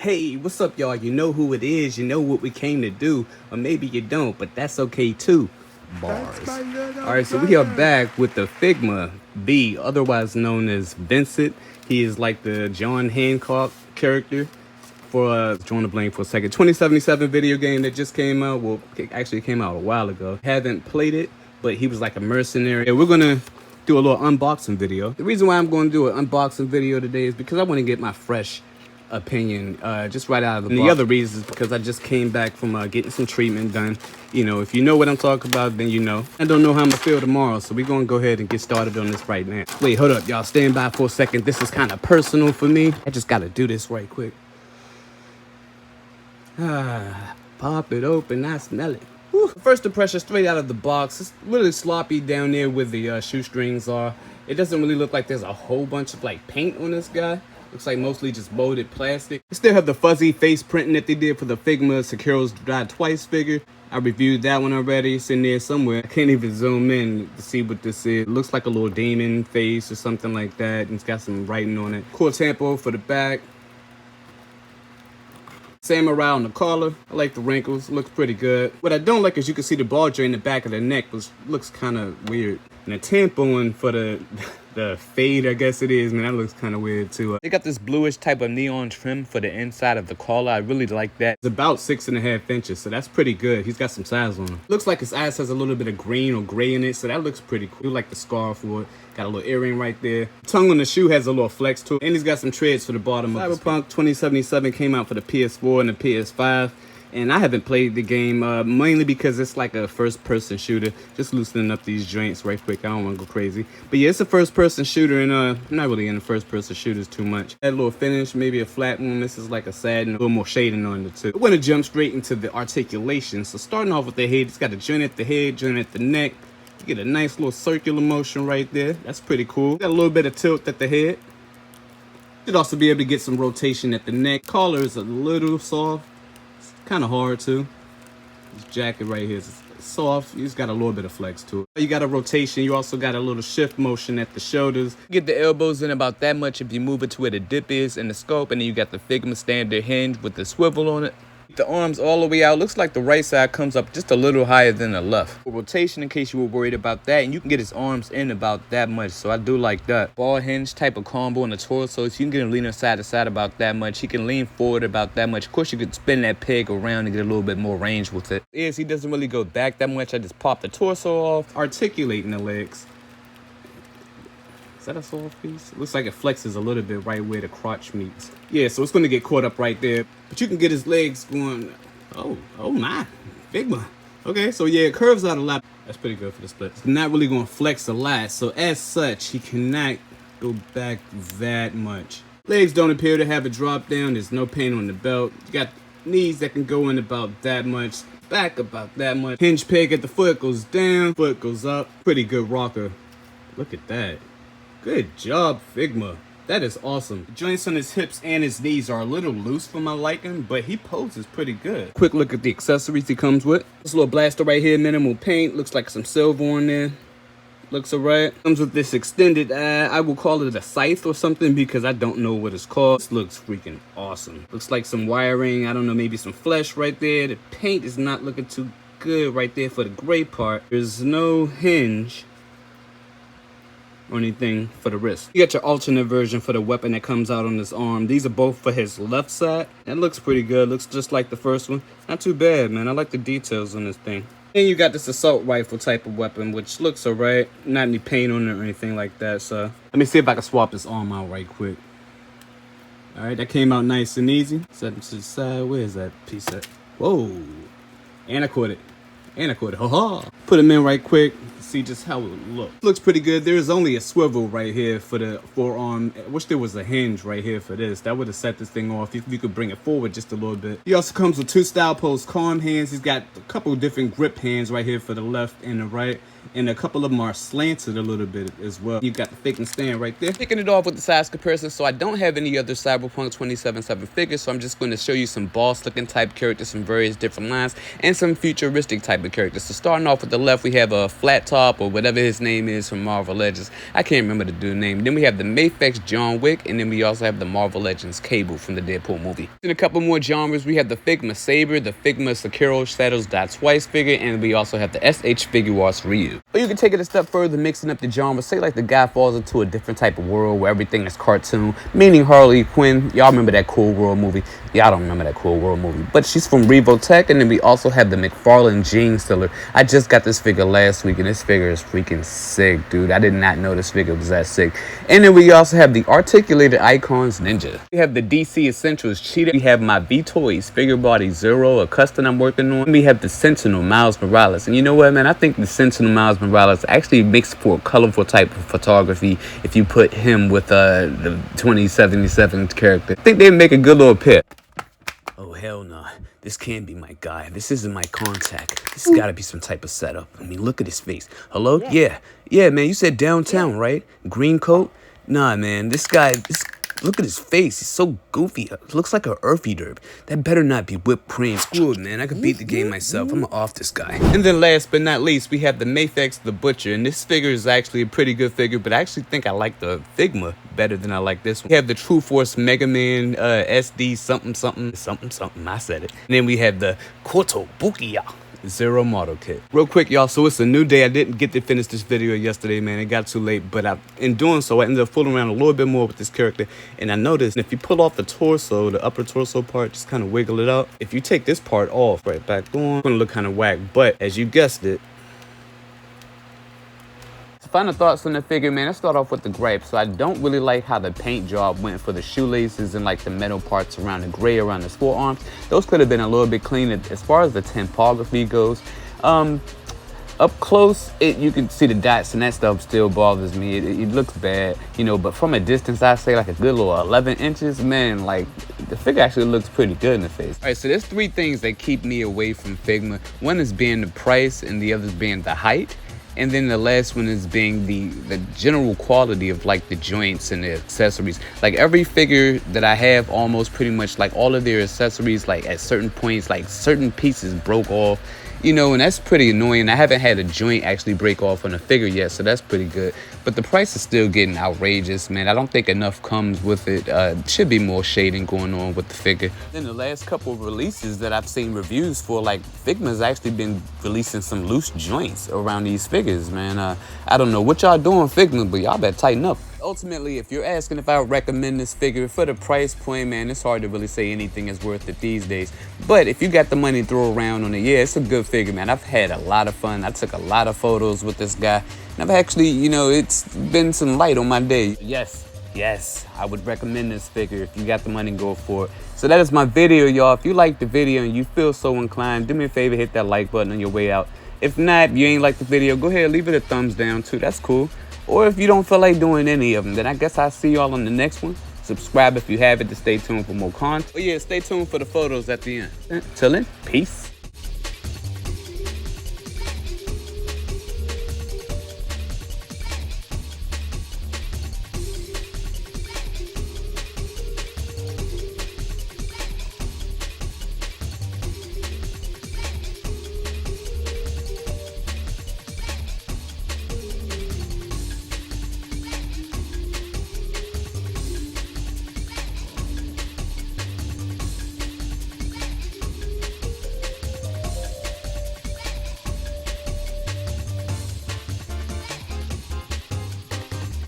Hey, what's up, y'all? You know who it is, you know what we came to do, or maybe you don't, but that's okay too. Bars. Alright, so we are back with the Figma B, otherwise known as Vincent. He is like the John Hancock character for, drawing a blank for a second, 2077 video game that just came out. Well, it actually came out a while ago. Haven't played it, but he was like a mercenary. And we're gonna do a little unboxing video. The reason why I'm gonna do an unboxing video today is because I want to get my fresh opinion just right out of the box. And the other reason is because I just came back from getting some treatment done. You know, if you know what I'm talking about, then you know. I don't know how I'm gonna feel tomorrow, so we're gonna go ahead and get started on this right now. Wait, hold up, y'all, stand by for a second. This is kind of personal for me. I just gotta do this right quick. Pop it open, I smell it. Whew. First impression straight out of the box. It's really sloppy down there where the shoestrings are. It doesn't really look like there's a whole bunch of like paint on this guy. Looks like mostly just molded plastic. They still have the fuzzy face printing that they did for the Figma Securo's Drive Twice figure. I reviewed that one already. It's in there somewhere. I can't even zoom in to see what this is. It looks like a little demon face or something like that. And it's got some writing on it. Cool tempo for the back. Samurai on the collar. I like the wrinkles. Looks pretty good. What I don't like is you can see the ball joint in the back of the neck, which looks kind of weird. And the tampon for the fade, I guess it is, man, that looks kind of weird too. They got this bluish type of neon trim for the inside of the collar. I really like that. It's about 6.5 inches, so that's pretty good. He's got some size on him. Looks like his eyes has a little bit of green or gray in it, so that looks pretty cool. I like the scarf for it. Got a little earring right there. Tongue on the shoe has a little flex to it, and he's got some treads for the bottom. Cyberpunk 2077 came out for the PS4 and the PS5. And I haven't played the game mainly because it's like a first-person shooter. Just loosening up these joints right quick. I don't want to go crazy. But yeah, it's a first-person shooter, and I'm not really into first-person shooters too much. That little finish, maybe a flat one. This is like a satin, a little more shading on it too. We're going to jump straight into the articulation. So starting off with the head, it's got a joint at the head, joint at the neck. You get a nice little circular motion right there. That's pretty cool. Got a little bit of tilt at the head. Should also be able to get some rotation at the neck. Collar is a little soft. Kind of hard too. This jacket right here is soft. It's got a little bit of flex to it. You got a rotation. You also got a little shift motion at the shoulders. Get the elbows in about that much if you move it to where the dip is in the scope. And then you got the Figma standard hinge with the swivel on it. The arms all the way out. Looks like the right side comes up just a little higher than the left. For rotation, in case you were worried about that, and you can get his arms in about that much, so I do like that. Ball hinge type of combo in the torso, so you can get him leaning side to side about that much. He can lean forward about that much. Of course, you could spin that peg around and get a little bit more range with it. He doesn't really go back that much. I just pop the torso off, articulating the legs. Is that a soft piece? It looks like it flexes a little bit right where the crotch meets. Yeah, so it's going to get caught up right there. But you can get his legs going. Oh my. Figma. Okay, so yeah, it curves out a lot. That's pretty good for the split. It's not really going to flex a lot. So as such, he cannot go back that much. Legs don't appear to have a drop down. There's no paint on the belt. You got knees that can go in about that much. Back about that much. Hinge peg at the foot goes down. Foot goes up. Pretty good rocker. Look at that. Good job, Figma. That is awesome. The joints on his hips and his knees are a little loose for my liking, but he poses pretty good. Quick look at the accessories he comes with. This little blaster right here, minimal paint. Looks like some silver on there. Looks alright. Comes with this extended, I will call it a scythe or something because I don't know what it's called. This looks freaking awesome. Looks like some wiring. I don't know, maybe some flesh right there. The paint is not looking too good right there for the gray part. There's no hinge or anything for the wrist. You got your alternate version for the weapon that comes out on his arm. These are both for his left side. That looks pretty good. Looks just like the first one. Not too bad, man. I like the details on this thing. And you got this assault rifle type of weapon, which looks alright. Not any paint on it or anything like that. So let me see if I can swap this arm out right quick. Alright, that came out nice and easy. Set it to the side. Where is that piece at? Whoa. And I caught it. Ha-ha. Put him in right quick. See just how it looks. Looks pretty good. There's only a swivel right here for the forearm. I wish there was a hinge right here for this. That would have set this thing off if you could bring it forward just a little bit. He also comes with two style pose calm hands. He's got a couple different grip hands right here for the left and the right. And a couple of them are slanted a little bit as well. You got the thick and stand right there. Kicking it off with the size comparison. So I don't have any other Cyberpunk 2077 figures. So I'm just going to show you some boss looking type characters from various different lines and some futuristic type of characters. So starting off with the left, we have a flat top Cyclops or whatever his name is from Marvel Legends. I can't remember the dude's name. Then we have the Mafex John Wick, and then we also have the Marvel Legends Cable from the Deadpool movie. In a couple more genres, we have the Figma Saber, the Figma Sekiro Shadows Die Twice figure, and we also have the SH Figure Arts Ryu. Or you can take it a step further, mixing up the genres. Say like the guy falls into a different type of world where everything is cartoon, meaning Harley Quinn. Y'all remember that Cool World movie? Y'all don't remember that Cool World movie, but she's from Revo Tech. And then we also have the McFarlane Gene Stealer. I just got this figure last week, and this figure is freaking sick, dude. I did not know this figure was that sick. And then we also have the Articulated Icons Ninja. We have the DC Essentials Cheetah. We have my V-Toys Figure Body Zero, a custom I'm working on. We have the Sentinel Miles Morales. And you know what, man? I think the Sentinel Miles Morales actually makes for a colorful type of photography if you put him with the 2077 character. I think they make a good little pair. Oh, hell no. This can't be my guy. This isn't my contact. This has got to be some type of setup. I mean, look at his face. Hello? Yeah, man. You said downtown, right? Green coat? Nah, man. This guy... Look at his face. He's so goofy. It looks like a earthy derp. That better not be whipped cream. Screw it, man. I could beat the game myself. I'm off this guy. And then last but not least, we have the Mafex the Butcher. And this figure is actually a pretty good figure, but I actually think I like the Figma better than I like this one. We have the True Force Mega Man SD something. I said it. And then we have the Koto Bukiya Zero model kit. Real quick, y'all, so it's a new day. I didn't get to finish this video yesterday, man. It got too late, but in doing so, I ended up fooling around a little bit more with this character, and I noticed if you pull off the torso, the upper torso part, just kind of wiggle it out. If you take this part off, right back on, it's gonna look kind of whack, but as you guessed it, final thoughts on the figure, man. Let's start off with the gripes. So I don't really like how the paint job went for the shoelaces and like the metal parts around the gray around his forearms. Those could have been a little bit cleaner. As far as the typography goes, up close, you can see the dots and that stuff still bothers me. It looks bad, you know, but from a distance, I say like a good little 11 inches, man, like the figure actually looks pretty good in the face. All right, so there's three things that keep me away from Figma. One is being the price, and the other is being the height. And then the last one is being the general quality of like the joints and the accessories. Like every figure that I have, almost pretty much like all of their accessories, like at certain points, like certain pieces broke off, you know, and that's pretty annoying. I haven't had a joint actually break off on a figure yet, so that's pretty good. But the price is still getting outrageous, man. I don't think enough comes with it. Should be more shading going on with the figure. Then the last couple of releases that I've seen reviews for, like Figma's actually been releasing some loose joints around these figures, man. I don't know what y'all doing, Figma, but y'all better tighten up. Ultimately, if you're asking if I would recommend this figure for the price point, man, it's hard to really say anything is worth it these days. But if you got the money to throw around on it, yeah, it's a good figure, man. I've had a lot of fun. I took a lot of photos with this guy. And I've actually, you know, it's been some light on my day. Yes, I would recommend this figure. If you got the money, go for it. So that is my video, y'all. If you like the video and you feel so inclined, do me a favor, hit that like button on your way out. If not, if you ain't like the video, go ahead, leave it a thumbs down too. That's cool. Or if you don't feel like doing any of them, then I guess I'll see y'all on the next one. Subscribe if you haven't to stay tuned for more content. But yeah, stay tuned for the photos at the end. Till then, peace.